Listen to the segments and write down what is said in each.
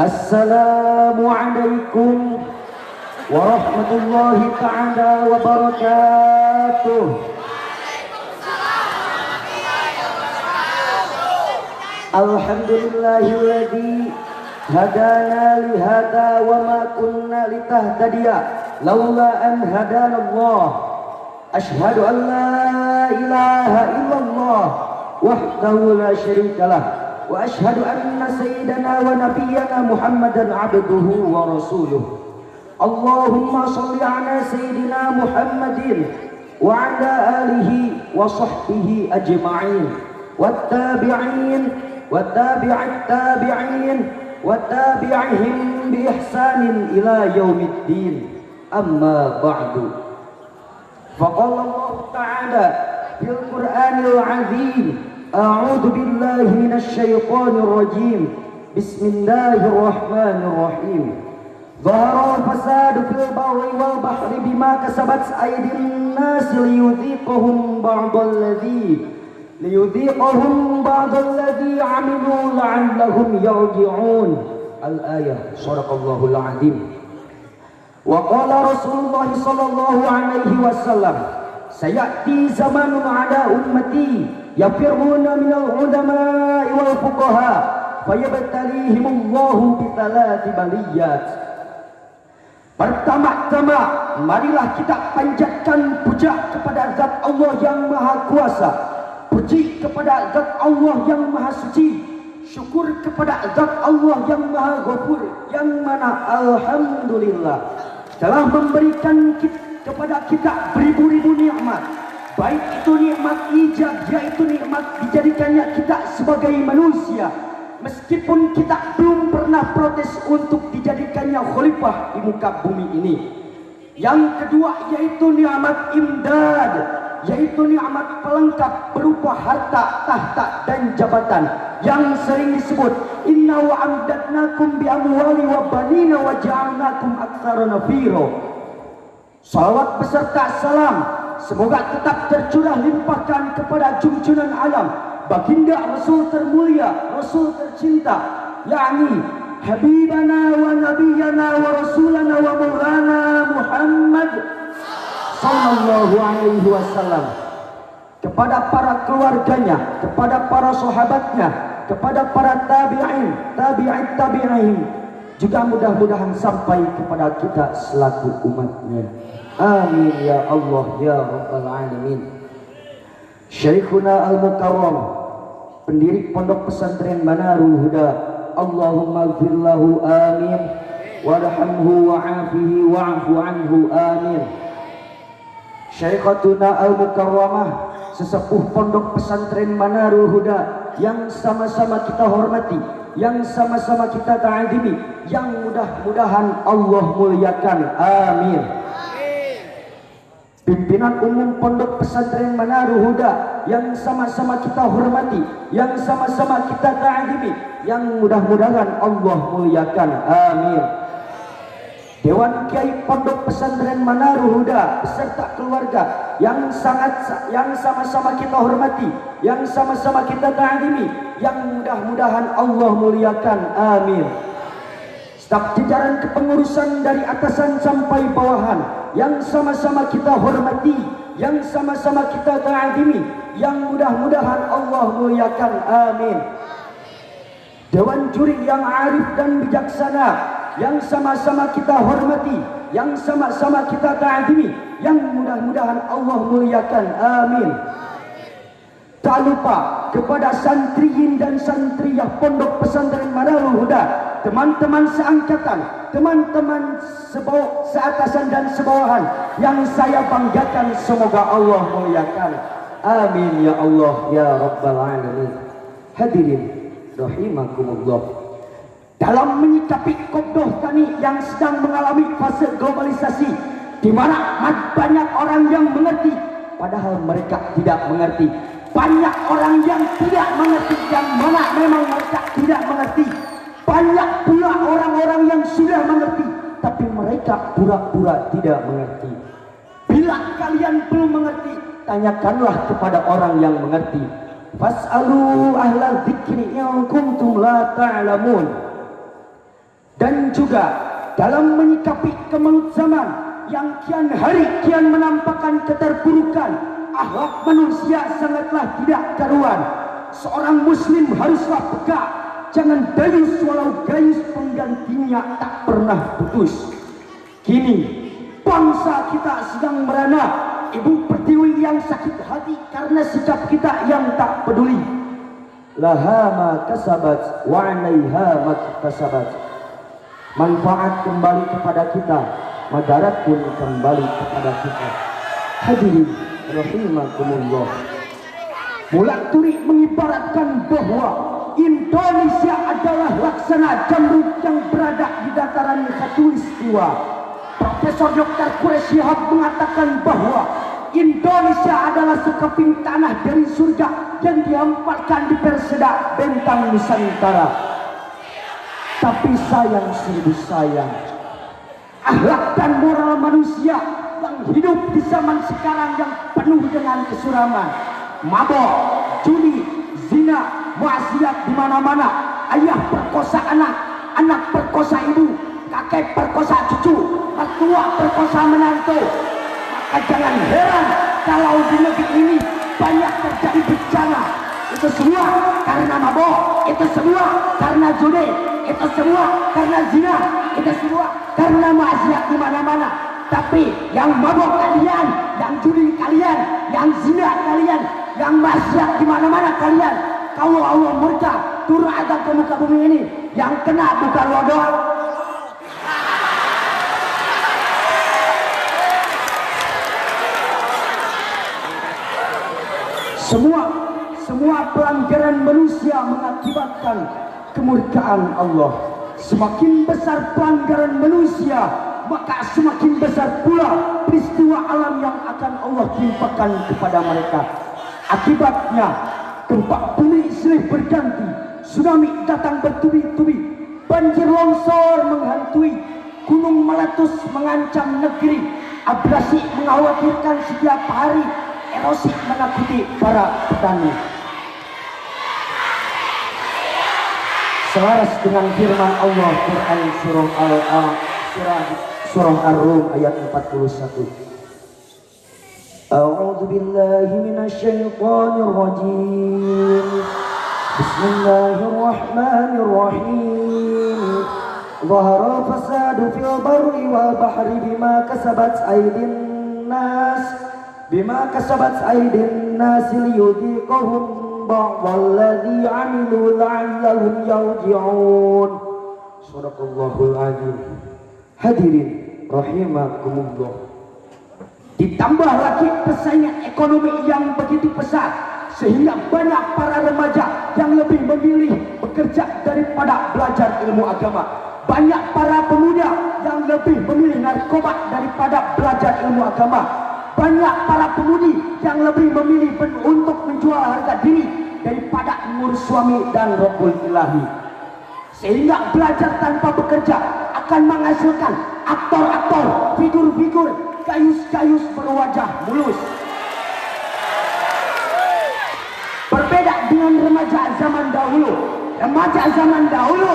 Assalamualaikum warahmatullahi ta'ala wabarakatuh. Alhamdulillahilladzi hadana lihada wa ma kunna litahtadiya laula an hadanallah. Ashhadu an la ilaha illallah wahdahu la syarikalah wa ashhadu anna sayyidana wa nabiyyana Muhammadan abduhu wa rasuluh. Allahumma shalli ala sayyidina Muhammadin wa ala alihi wa sahbihi ajma'in wattabi'in wattabi'at tabi'in wattabi'ihim bi ihsanin ila yaumiddin. Amma ba'du. Faqala Allah ta'ala fil Qur'anil 'azim, a'udzu billahi minasy syaithanir rajim. Bismillahirrahmanirrahim. Dhahara al-fasadu fil barri wal bahri bima kasabat aydin nas liyudhiqahum ba'dalladhi 'amilu la'allahum yarji'un. Al-ayah. Shadaqallahul 'azim. Wa qala Rasulullah sallallahu alaihi wasallam, sayati zamanun ala ummati yafirruna minal ulama'i wal fuqaha fayabtalihimullahu bi thalathi baliyat. Pertama-tama marilah kita panjatkan puja kepada zat Allah yang maha kuasa, puji kepada zat Allah yang maha suci, syukur kepada zat Allah yang maha ghafur, yang mana alhamdulillah telah memberikan kepada kita beribu-ribu nikmat, baik itu nikmat ijab, yaitu nikmat dijadikannya kita sebagai manusia, meskipun kita belum pernah protes untuk dijadikannya khalifah di muka bumi ini. Yang kedua yaitu nikmat imdad, yaitu nikmat pelengkap berupa harta, tahta dan jabatan yang sering disebut inna wa amdatnakum bi amwali wa banina wa ja'alnakum aktsara nafira. Salawat beserta salam semoga tetap tercurah limpahkan kepada junjungan alam, baginda Rasul termulia, Rasul tercinta, yakni habibana wa nabiyana wa rasulana wa maulana Muhammad sallallahu alaihi wasallam, kepada para keluarganya, kepada para sahabatnya, kepada para tabi'in, tabi'in, juga mudah-mudahan sampai kepada kita selaku umatnya. Amin ya Allah ya Rabbal Alamin. Syekhuna Al-Mukarram, pendiri Pondok Pesantren Manarul Huda, Allahumma ighfir lahu amin, warhamhu wa'afihi wa'fu anhu amin. Syekhatuna Al-Mukarramah, sesepuh Pondok Pesantren Manarul Huda yang sama-sama kita hormati, yang sama-sama kita ta'zimi, yang mudah-mudahan Allah muliakan. Amin. Pimpinan umum Pondok Pesantren Manarul Huda yang sama-sama kita hormati, yang sama-sama kita ta'zimi, yang mudah-mudahan Allah muliakan. Amin. Dewan Kiai Pondok Pesantren Manarul Huda beserta keluarga yang sama-sama kita hormati, yang sama-sama kita ta'zimi, yang mudah-mudahan Allah muliakan. Amin. Staf jajaran kepengurusan dari atasan sampai bawahan yang sama-sama kita hormati, yang sama-sama kita ta'zimi, yang mudah-mudahan Allah muliakan. Amin. Dewan juri yang arif dan bijaksana yang sama-sama kita hormati, yang sama-sama kita ta'zimi, yang mudah-mudahan Allah muliakan. Amin. Tak lupa kepada santriyin dan santriyah Pondok Pesantren Manarul Huda, teman-teman seangkatan, teman-teman seatasan dan sebawahan yang saya banggakan, semoga Allah muliakan. Amin ya Allah ya Rabbal Alamin. Hadirin rahimakumullah, dalam menyikapi Qobdoh Thani yang sedang mengalami fase globalisasi, di mana banyak orang yang mengerti padahal mereka tidak mengerti, banyak orang yang tidak mengerti yang mana memang mereka tidak mengerti, banyak pula orang-orang yang sudah mengerti tapi mereka pura-pura tidak mengerti. Bila kalian belum mengerti, tanyakanlah kepada orang yang mengerti. Fas'alu ahlal dzikri in kuntum la ta'lamun. Dan juga dalam menyikapi kemelut zaman yang kian hari kian menampakkan keterpurukan, akhlak manusia sangatlah tidak karuan. Seorang muslim haruslah peka, jangan dayus walau gayus penggantinya tak pernah putus. Kini bangsa kita sedang merana, Ibu Pertiwi yang sakit hati karena sikap kita yang tak peduli. Laha ma kasabat wa 'alaiha ma kasabat. Manfaat kembali kepada kita, madarat pun kembali kepada kita. Hadirin rahimakumullah. Mulak Turi mengibaratkan bahwa Indonesia adalah laksana jamrud yang berada di dataran khatulistiwa. Profesor Dr. Quraish Shihab mengatakan bahwa Indonesia adalah sekeping tanah dari surga yang dihamparkan di perseda bentang Nusantara. Tapi sayang seribu sayang, akhlak dan moral manusia yang hidup di zaman sekarang yang penuh dengan kesuraman, mabok, judi, zina, maksiat di mana-mana, ayah perkosa anak, anak perkosa ibu, kakek perkosa cucu, mertua perkosa menantu. Maka jangan heran kalau di negeri ini banyak terjadi bencana. Itu semua karena mabok, itu semua karena judi, itu semua karena zina, itu semua karena maksiat di mana-mana. Tapi yang mabok kalian, yang judi kalian, yang zina kalian, yang maksiat di mana-mana kalian, kalau Allah murka turun azab ke muka bumi ini, yang kena bukan lo doang. Semua pelanggaran manusia mengakibatkan kemurkaan Allah. Semakin besar pelanggaran manusia, maka semakin besar pula peristiwa alam yang akan Allah timpakan kepada mereka. Akibatnya gempa bumi silih berganti, tsunami datang bertubi-tubi, banjir longsor menghantui, gunung meletus mengancam negeri, abrasi mengkhawatirkan setiap hari, erosi menakuti para petani. Selaras dengan firman Allah Quran surah Ar-Rum ayat 41. A'udzu billahi minasyaitonir rajim. Bismillahirrahmanirrahim. Dhahara fasadu fil barri wal bahri bima kasabat aydin nas liyudhiqahum ba'dalladzi 'amilu la'allahum yarji'un. Shadaqallahul azim. Hadirin rahimakumullah. Ditambah lagi persaingan ekonomi yang begitu besar, sehingga banyak para remaja yang lebih memilih bekerja daripada belajar ilmu agama. Banyak para pemuda yang lebih memilih narkoba daripada belajar ilmu agama. Banyak para pemudi yang lebih memilih untuk menjual harga diri daripada mengurus suami dan Rabbul Ilahi. Sehingga belajar tanpa bekerja akan menghasilkan aktor-aktor, figur-figur, gayus-gayus berwajah mulus. Berbeda dengan remaja zaman dahulu. Remaja zaman dahulu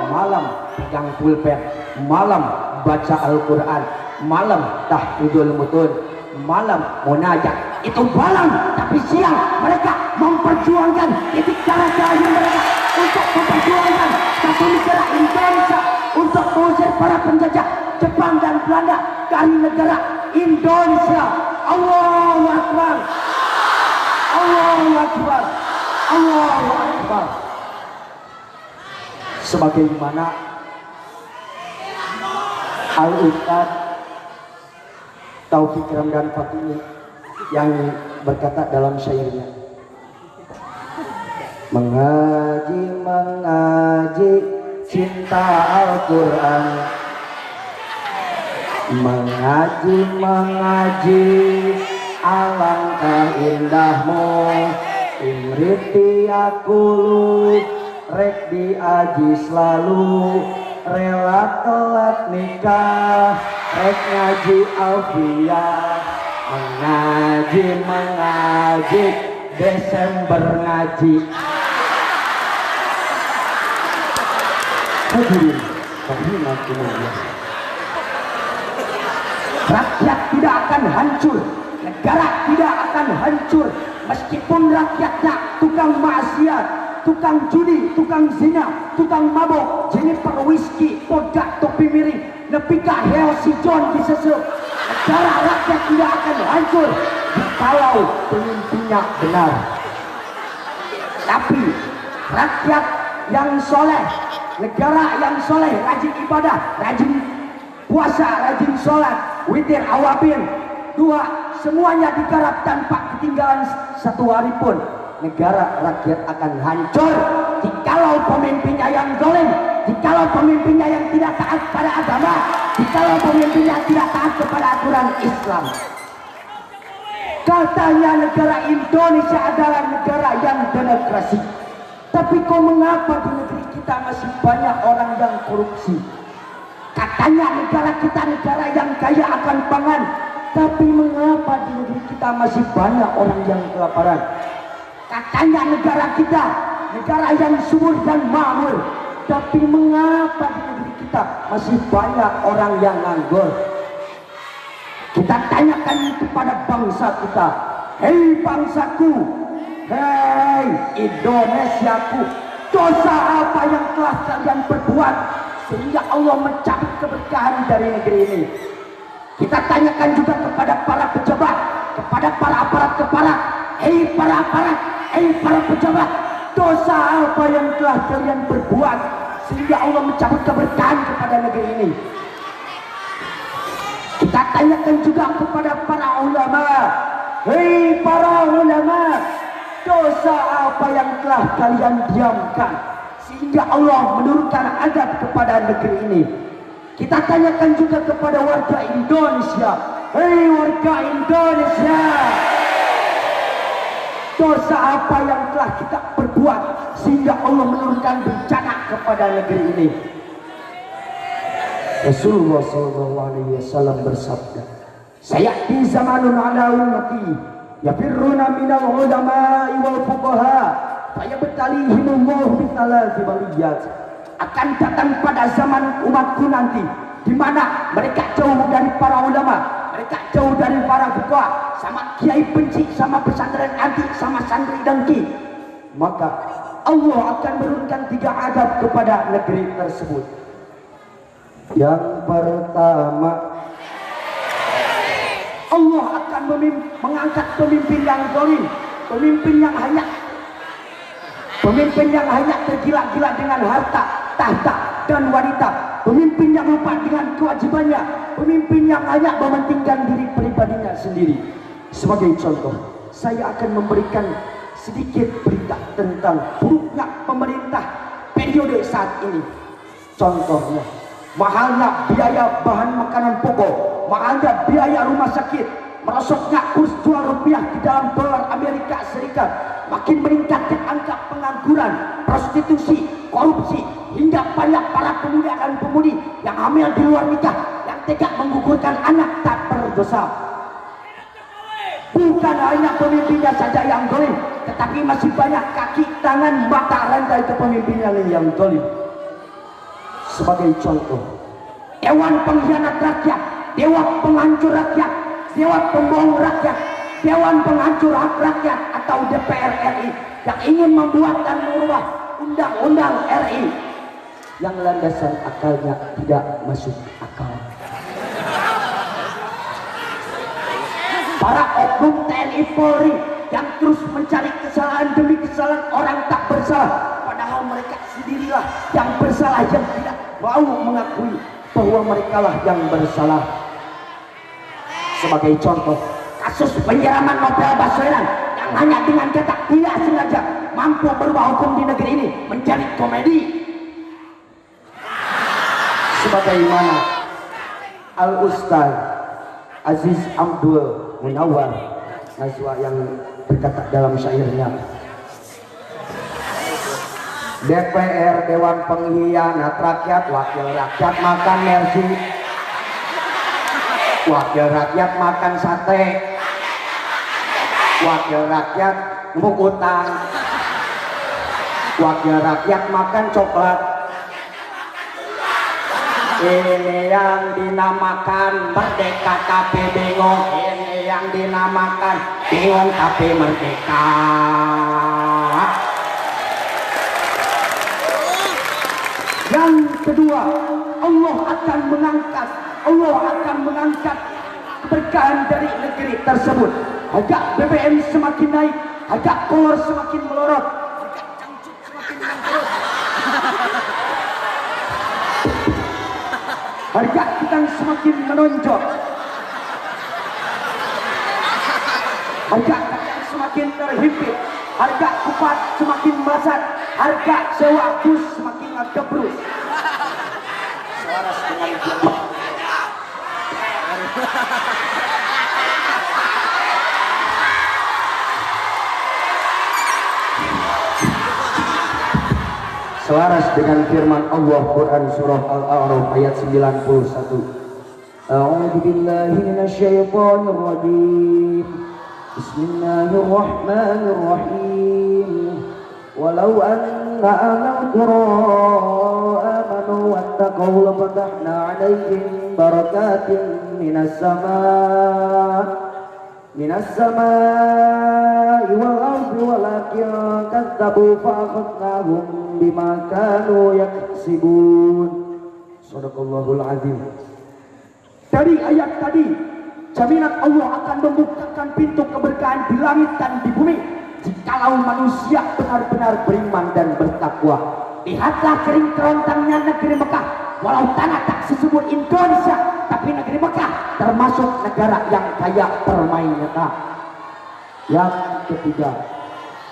malam pegang pulpen, malam baca Al-Quran, malam tahfidul mutun, malam munajat. Itu malam, tapi siang mereka memperjuangkan titik darah terakhir mereka untuk memperjuangkan satu negara Indonesia, untuk mengusir para penjajah Jepang dan Belanda dari negara Indonesia. Allahu Akbar, Allahu Akbar, Allahu Akbar. Sebagaimana Al-Ustaz Taufik Ramdan Fatimi yang berkata dalam syairnya, mengaji cinta Al-Quran, mengaji alangkah indahmu, imriti aku rek diaji selalu, rela telat nikah, rek ngaji alfiyah, mengaji Desember ngaji. Hadirin Rakyat tidak akan hancur, negara tidak akan hancur, meskipun rakyatnya tukang maksiat, tukang judi, tukang zina, tukang mabok, Jennifer whisky, vodka, topi miring, nepika heo si John disesep. Negara rakyat tidak akan hancur kalau pemimpinnya benar. Tapi rakyat yang soleh, negara yang soleh, rajin ibadah, rajin puasa, rajin sholat, witir, awabin, dua, semuanya digarap tanpa ketinggalan satu hari pun, negara rakyat akan hancur jikalau pemimpinnya yang zalim, jikalau pemimpinnya yang tidak taat pada agama, jikalau pemimpinnya tidak taat kepada aturan Islam. Katanya negara Indonesia adalah negara yang demokrasi, tapi kok mengapa di negeri kita masih banyak orang yang korupsi? Katanya negara kita negara yang kaya akan pangan, tapi mengapa di negeri kita masih banyak orang yang kelaparan? Katanya negara kita negara yang subur dan makmur, tapi mengapa di negeri kita masih banyak orang yang nganggur? Kita tanyakan kepada bangsa kita, hei bangsaku, hei Indonesiaku, dosa apa yang telah kalian perbuat sehingga Allah mencabut keberkahan dari negeri ini? Kita tanyakan juga kepada para pejabat, kepada para aparat kepala, hei para aparat, hei para pejabat, dosa apa yang telah kalian perbuat sehingga Allah mencabut keberkahan kepada negeri ini? Kita tanyakan juga kepada para ulama, hei para ulama, dosa apa yang telah kalian diamkan sehingga Allah menurunkan azab kepada negeri ini? Kita tanyakan juga kepada warga Indonesia, hei warga Indonesia, dosa apa yang telah kita perbuat sehingga Allah menurunkan bencana kepada negeri ini? Rasulullah SAW bersabda, sayati zamanun ala ummati yafirruna minal ulama'i wal fuqaha fayabtalihimullahu bithalati baliyat. Akan datang pada zaman umatku nanti di mana mereka jauh dari para ulama, mereka jauh dari para fuqaha, sama kiai benci, sama pesantren anti, sama santri dengki, maka Allah akan menurunkan 3 azab kepada negeri tersebut. Yang pertama, Allah akan mengangkat pemimpin yang zalim, pemimpin yang hanya tergila-gila dengan harta, tahta, dan wanita, pemimpin yang lupa dengan kewajibannya, pemimpin yang hanya mementingkan diri pribadinya sendiri. Sebagai contoh, saya akan memberikan sedikit berita tentang buruknya pemerintah periode saat ini. Contohnya, mahalnya biaya bahan makanan pokok, mahalnya biaya rumah sakit, merosotnya kurs jual rupiah di dalam dolar Amerika Serikat, makin meningkatkan angka pengangguran, prostitusi, korupsi, hingga banyak para pemuda dan pemudi yang hamil di luar nikah, yang tega menggugurkan anak tak berdosa. Bukan hanya pemimpinnya saja yang zalim, tetapi masih banyak kaki, tangan, mata rantai kepemimpinan yang zalim. Sebagai contoh, Dewan Pengkhianat Rakyat, Dewan Penghancur Rakyat, Dewan Pembohong Rakyat, Dewan Penghancur Hak Rakyat atau DPR RI yang ingin membuat dan mengubah Undang-Undang RI yang landasan akalnya tidak masuk akal. Para oknum TNI Polri yang terus mencari kesalahan demi kesalahan orang tak bersalah, padahal mereka sendirilah yang bersalah, yang tidak mau mengakui bahwa mereka lah yang bersalah. Sebagai contoh, kasus penyiraman Novel Baswedan yang hanya dengan kata tidak sengaja mampu berubah hukum di negeri ini menjadi komedi. Sebagaimana Al-Ustaz Aziz Abdul Munawar Nazwa yang berkata dalam syairnya, DPR Dewan Pengkhianat Rakyat, wakil rakyat makan mercy, wakil rakyat makan sate, wakil rakyat ngembuk utang, wakil rakyat makan coklat, Ini yang dinamakan merdeka tapi bingung. Ini yang dinamakan bingung tapi merdeka. Yang kedua, Allah akan mengangkat keberkahan dari negeri tersebut. Harga BBM semakin naik, harga kolor semakin melorot, harga kita semakin menonjol, harga kacang semakin terhimpit, harga kupat semakin melesat, harga sewa bus semakin ngegebrus. Suara setengah jam. Selaras dengan firman Allah Quran surah Al-A'raf ayat 91. A'udzu billahi minasyaitonir rajim. Bismillahirrahmanirrahim. Walau anna ahlal qura amanu wattaqaw lafatahna 'alaihim barakatin minas samaa'i wal ardi walakin kadzabu fa'akhadnahum bima kanu yaksibun. Shadaqallahul azim. Dari ayat tadi, jaminan Allah akan membukakan pintu keberkahan di langit dan di bumi jikalau manusia benar-benar beriman dan bertakwa. Lihatlah kering kerontangnya negeri Mekah. Walau tanah tak sesubur Indonesia, tapi negeri Mekah termasuk negara yang kaya permainan. Yang ketiga,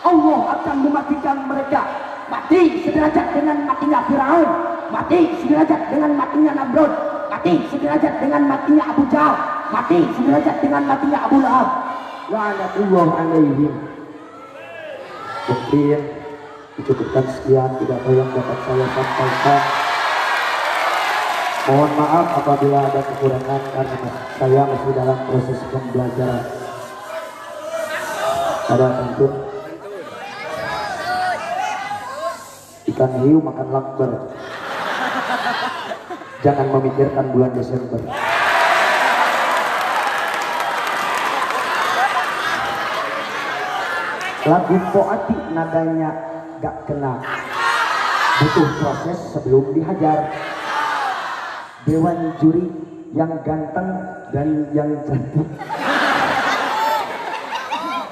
Allah akan mematikan mereka. Mati sederajat dengan matinya Firaun, mati sederajat dengan matinya Namrud, mati sederajat dengan matinya Abu Jahal, mati sederajat dengan matinya Abu Lahab. La'natullah alaihim. Mungkin dicukupkan sekian, tidak ada yang dapat saya sampaikan. Mohon maaf apabila ada kekurangan karena saya masih dalam proses pembelajaran. Ada tentu ikan hiu makan lakber. Jangan memikirkan bulan Desember. Lagu Poati nadanya gak kena, butuh proses sebelum dihajar. Dewan juri yang ganteng dan yang cantik,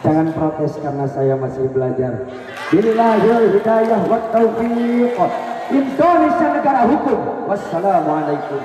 jangan protes karena saya masih belajar. Billahil hidayah wa taufiq. Indonesia negara hukum. Wassalamualaikum.